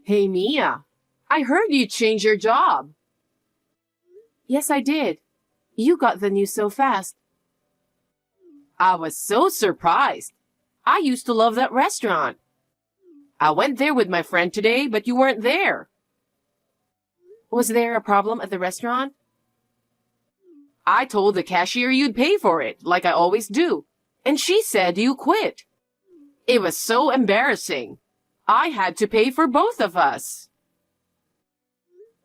Hey Mia, I heard you changed your job. Yes, I did. You got the news so fast. I was so surprised. I used to love that restaurant. I went there with my friend today, but you weren't there. Was there a problem at the restaurant? I told the cashier you'd pay for it, like I always do, and she said you quit. It was so embarrassing. I had to pay for both of us.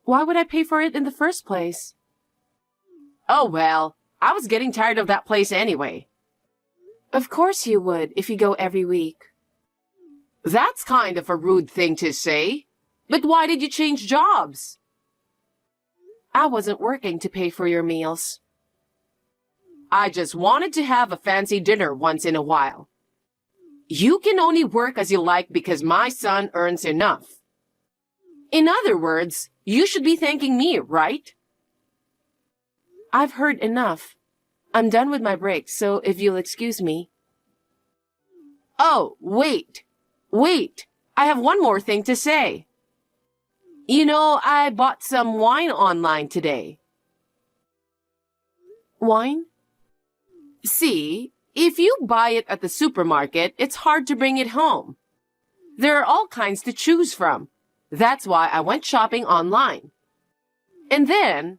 Why would I pay for it in the first place? Oh well, I was getting tired of that place anyway. Of course you would, if you go every week. That's kind of a rude thing to say. But why did you change jobs? I wasn't working to pay for your meals. I just wanted to have a fancy dinner once in a while. You can only work as you like because my son earns enough. In other words, you should be thanking me, right? I've heard enough. I'm done with my break, so if you'll excuse me. Oh, wait. I have one more thing to say. You know, I bought some wine online today. Wine? See, if you buy it at the supermarket, it's hard to bring it home. There are all kinds to choose from. That's why I went shopping online. And then,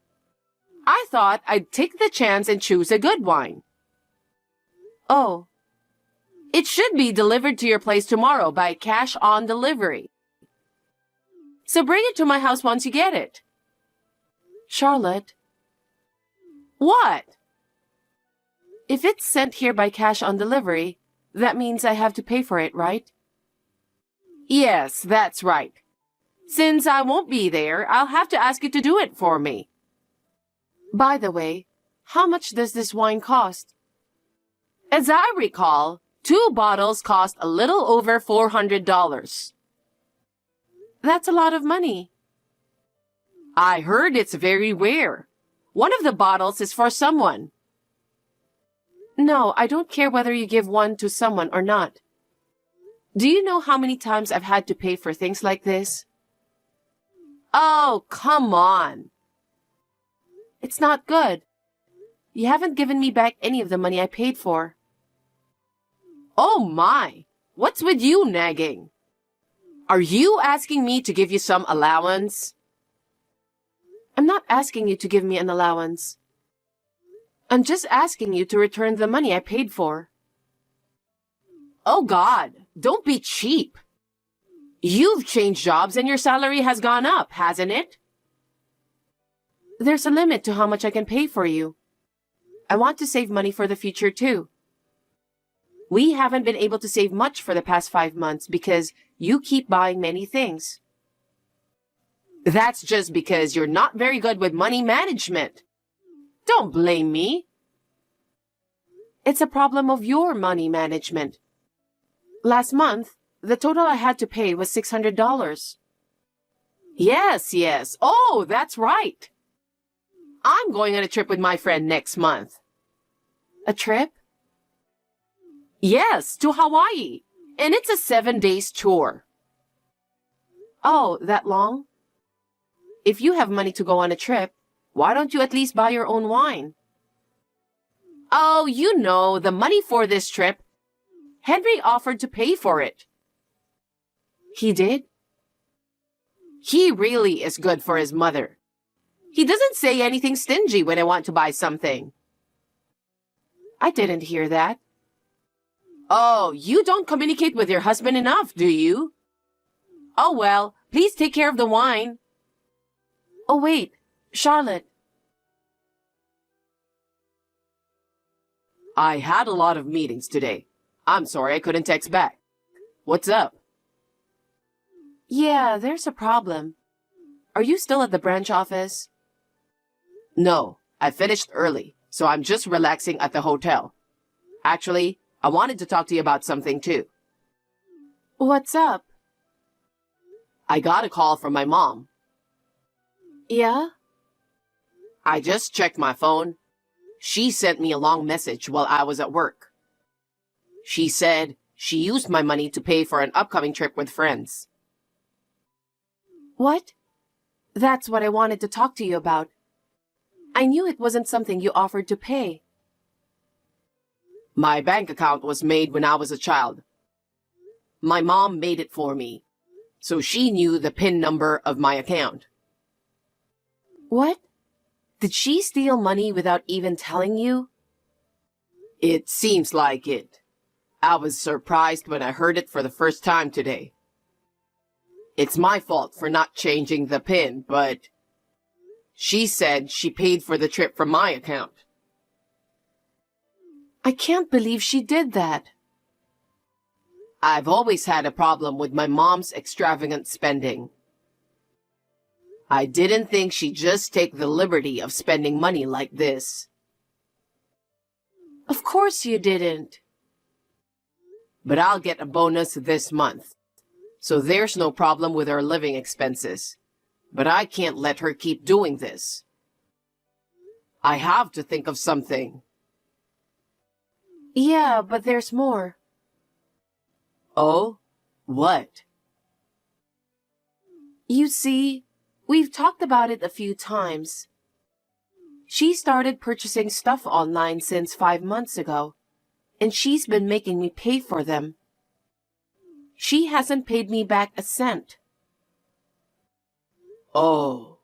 I thought I'd take the chance and choose a good wine. Oh. It should be delivered to your place tomorrow by cash on delivery. So bring it to my house once you get it. Charlotte. What? If it's sent here by cash on delivery, that means I have to pay for it, right? Yes, that's right. Since I won't be there, I'll have to ask you to do it for me. By the way, how much does this wine cost? As I recall, 2 bottles cost a little over $400. That's a lot of money. I heard it's very rare. One of the bottles is for someone. No, I don't care whether you give one to someone or not. Do you know how many times I've had to pay for things like this? Oh, come on. It's not good. You haven't given me back any of the money I paid for. Oh my, what's with you nagging? Are you asking me to give you some allowance? I'm not asking you to give me an allowance. I'm just asking you to return the money I paid for. Oh God, don't be cheap. You've changed jobs and your salary has gone up, hasn't it? There's a limit to how much I can pay for you. I want to save money for the future too. We haven't been able to save much for the past 5 months because you keep buying many things. That's just because you're not very good with money management. Don't blame me. It's a problem of your money management. Last month, the total I had to pay was $600. Yes. Oh, that's right. I'm going on a trip with my friend next month. A trip? Yes, to Hawaii. And it's a 7-day tour. Oh, that long? If you have money to go on a trip, why don't you at least buy your own wine? Oh, you know, the money for this trip. Henry offered to pay for it. He did? He really is good for his mother. He doesn't say anything stingy when I want to buy something. I didn't hear that. Oh, you don't communicate with your husband enough, do you? Oh well, please take care of the wine. Oh wait, Charlotte. I had a lot of meetings today. I'm sorry I couldn't text back. What's up? Yeah, there's a problem. Are you still at the branch office? No, I finished early, so I'm just relaxing at the hotel. Actually, I wanted to talk to you about something too. What's up? I got a call from my mom. Yeah? I just checked my phone. She sent me a long message while I was at work. She said she used my money to pay for an upcoming trip with friends. What? That's what I wanted to talk to you about. I knew it wasn't something you offered to pay. My bank account was made when I was a child. My mom made it for me, so she knew the PIN number of my account. What? Did she steal money without even telling you? It seems like it. I was surprised when I heard it for the first time today. It's my fault for not changing the PIN, but she said she paid for the trip from my account. I can't believe she did that. I've always had a problem with my mom's extravagant spending. I didn't think she'd just take the liberty of spending money like this. Of course you didn't. But I'll get a bonus this month, so there's no problem with her living expenses. But I can't let her keep doing this. I have to think of something. Yeah, but there's more. Oh? What? You see, we've talked about it a few times. She started purchasing stuff online since 5 months ago, and she's been making me pay for them. She hasn't paid me back a cent. Oh.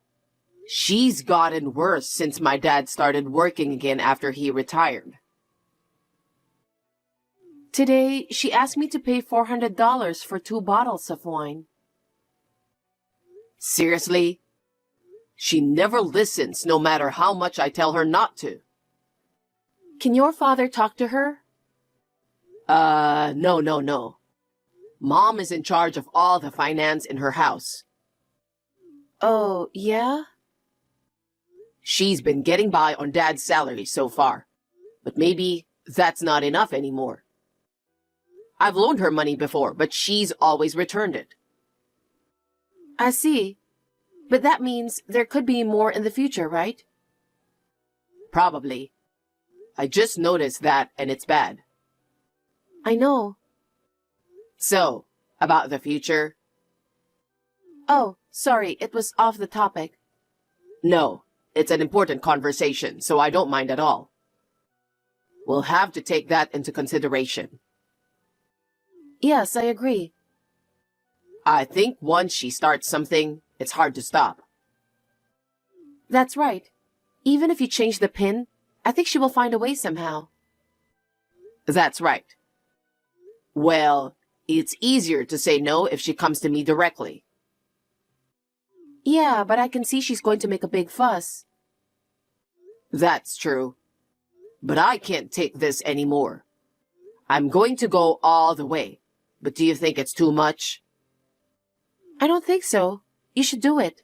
She's gotten worse since my dad started working again after he retired. Today, she asked me to pay $400 for 2 bottles of wine. Seriously? She never listens no matter how much I tell her not to. Can your father talk to her? No. Mom is in charge of all the finance in her house. Oh, yeah? She's been getting by on Dad's salary so far, but maybe that's not enough anymore. I've loaned her money before, but she's always returned it. I see. But that means there could be more in the future, right? Probably. I just noticed that, and it's bad. I know. So, about the future? Oh, sorry, it was off the topic. No, it's an important conversation, so I don't mind at all. We'll have to take that into consideration. Yes, I agree. I think once she starts something, it's hard to stop. That's right. Even if you change the PIN, I think she will find a way somehow. That's right. Well, it's easier to say no if she comes to me directly. Yeah, but I can see she's going to make a big fuss. That's true. But I can't take this anymore. I'm going to go all the way. But do you think it's too much? I don't think so. You should do it.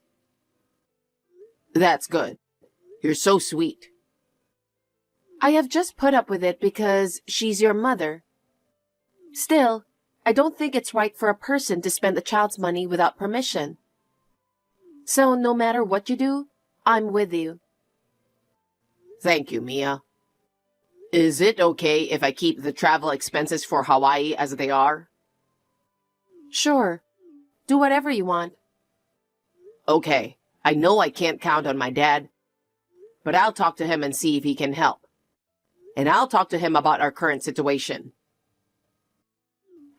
That's good. You're so sweet. I have just put up with it because she's your mother. Still, I don't think it's right for a person to spend the child's money without permission. So no matter what you do, I'm with you. Thank you, Mia. Is it okay if I keep the travel expenses for Hawaii as they are? Sure. Do whatever you want. Okay, I know I can't count on my dad, but I'll talk to him and see if he can help. And I'll talk to him about our current situation.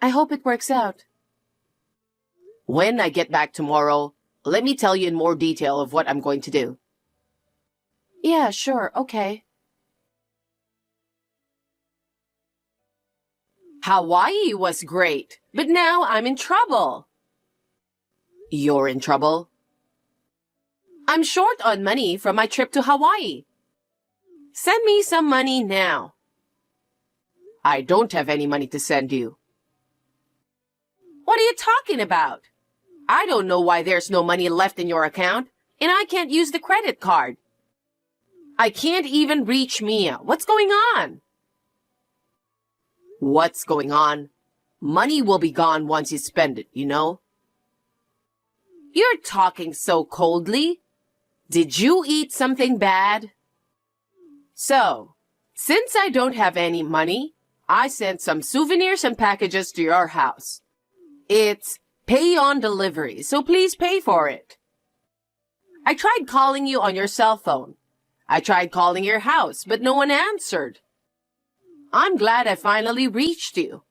I hope it works out. When I get back tomorrow, let me tell you in more detail of what I'm going to do. Yeah, sure, okay. Hawaii was great, but now I'm in trouble. You're in trouble? I'm short on money from my trip to Hawaii. Send me some money now. I don't have any money to send you. What are you talking about? I don't know why there's no money left in your account, and I can't use the credit card. I can't even reach Mia. What's going on? What's going on? Money will be gone once you spend it, you know? You're talking so coldly. Did you eat something bad? So, since I don't have any money, I sent some souvenirs and packages to your house. It's pay on delivery, so please pay for it. I tried calling you on your cell phone. I tried calling your house, but no one answered. I'm glad I finally reached you.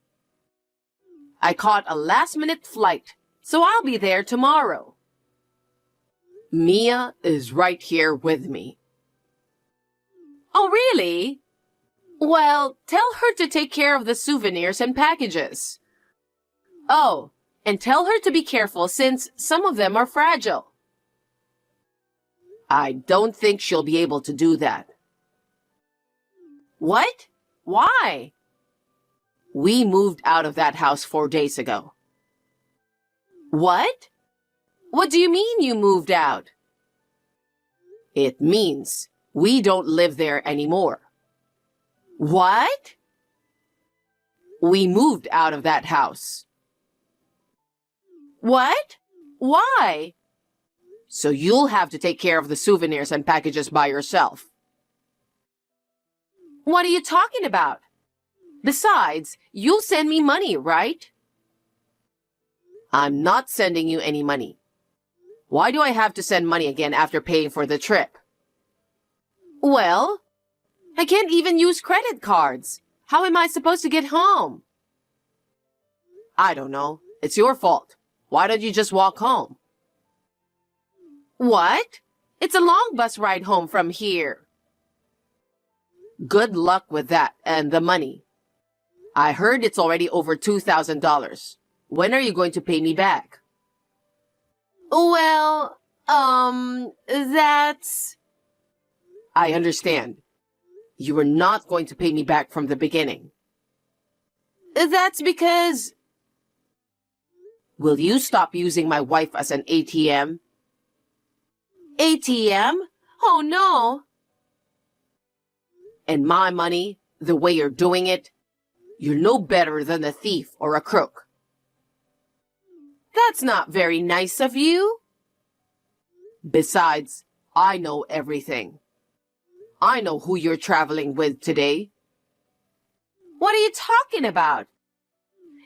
I caught a last-minute flight, so I'll be there tomorrow. Mia is right here with me. Oh, really? Well, tell her to take care of the souvenirs and packages. Oh, and tell her to be careful since some of them are fragile. I don't think she'll be able to do that. What? Why? We moved out of that house 4 days ago. What? What do you mean you moved out? It means we don't live there anymore. What? We moved out of that house. What? Why? So you'll have to take care of the souvenirs and packages by yourself. What are you talking about? Besides, you'll send me money, right? I'm not sending you any money. Why do I have to send money again after paying for the trip? Well, I can't even use credit cards. How am I supposed to get home? I don't know. It's your fault. Why don't you just walk home? What? It's a long bus ride home from here. Good luck with that and the money. I heard it's already over $2,000. When are you going to pay me back? Well, that's... I understand. You were not going to pay me back from the beginning. That's because... Will you stop using my wife as an ATM? ATM? Oh, no. And my money, the way you're doing it, you're no better than a thief or a crook. That's not very nice of you. Besides, I know everything. I know who you're traveling with today. What are you talking about?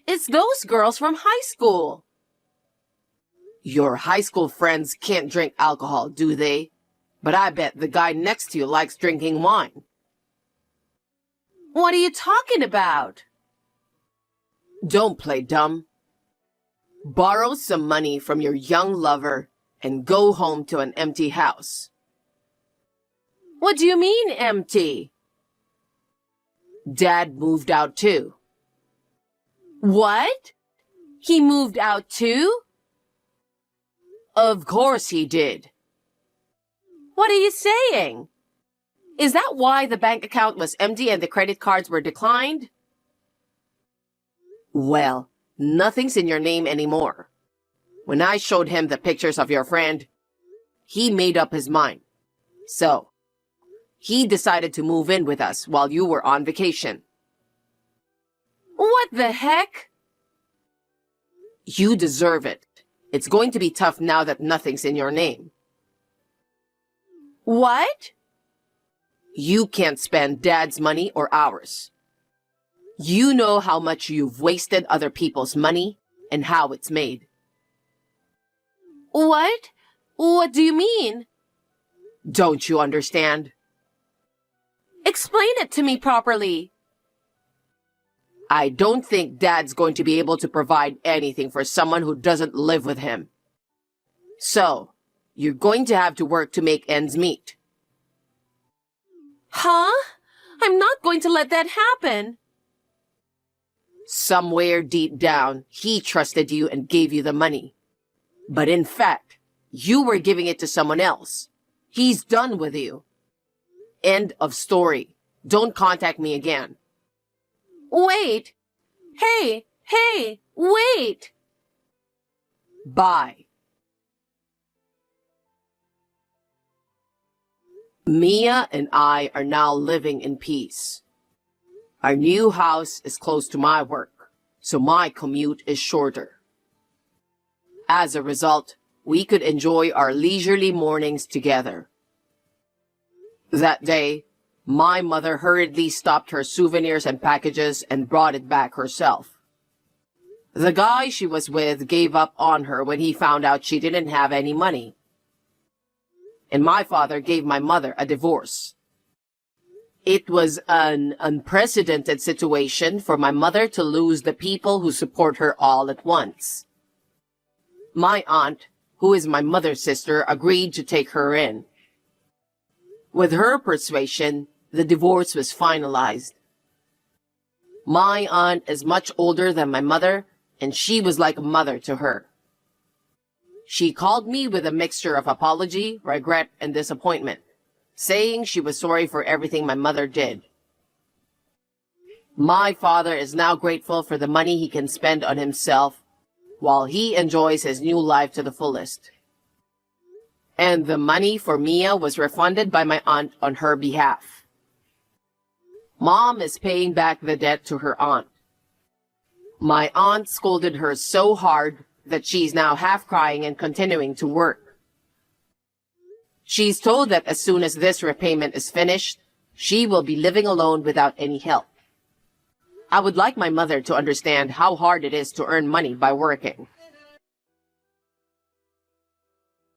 It's those girls from high school. Your high school friends can't drink alcohol, do they? But I bet the guy next to you likes drinking wine. What are you talking about? Don't play dumb. Borrow some money from your young lover and go home to an empty house. What do you mean, empty? Dad moved out too. What? He moved out too? Of course he did. What are you saying? Is that why the bank account was empty and the credit cards were declined? Well, nothing's in your name anymore. When I showed him the pictures of your friend, he made up his mind. So, he decided to move in with us while you were on vacation. What the heck? You deserve it. It's going to be tough now that nothing's in your name. What? You can't spend Dad's money or ours. You know how much you've wasted other people's money and how it's made. What? What do you mean? Don't you understand? Explain it to me properly. I don't think Dad's going to be able to provide anything for someone who doesn't live with him. So, you're going to have to work to make ends meet. Huh? I'm not going to let that happen. Somewhere deep down, he trusted you and gave you the money. But in fact, you were giving it to someone else. He's done with you. End of story. Don't contact me again. Wait! Hey! Wait! Bye. Mia and I are now living in peace. Our new house is close to my work, so my commute is shorter. As a result, we could enjoy our leisurely mornings together. That day, my mother hurriedly stopped her souvenirs and packages and brought it back herself. The guy she was with gave up on her when he found out she didn't have any money. And my father gave my mother a divorce. It was an unprecedented situation for my mother to lose the people who support her all at once. My aunt, who is my mother's sister, agreed to take her in. With her persuasion, the divorce was finalized. My aunt is much older than my mother, and she was like a mother to her. She called me with a mixture of apology, regret, and disappointment, saying she was sorry for everything my mother did. My father is now grateful for the money he can spend on himself while he enjoys his new life to the fullest. And the money for Mia was refunded by my aunt on her behalf. Mom is paying back the debt to her aunt. My aunt scolded her so hard that she's now half crying and continuing to work. She's told that as soon as this repayment is finished, she will be living alone without any help. I would like my mother to understand how hard it is to earn money by working.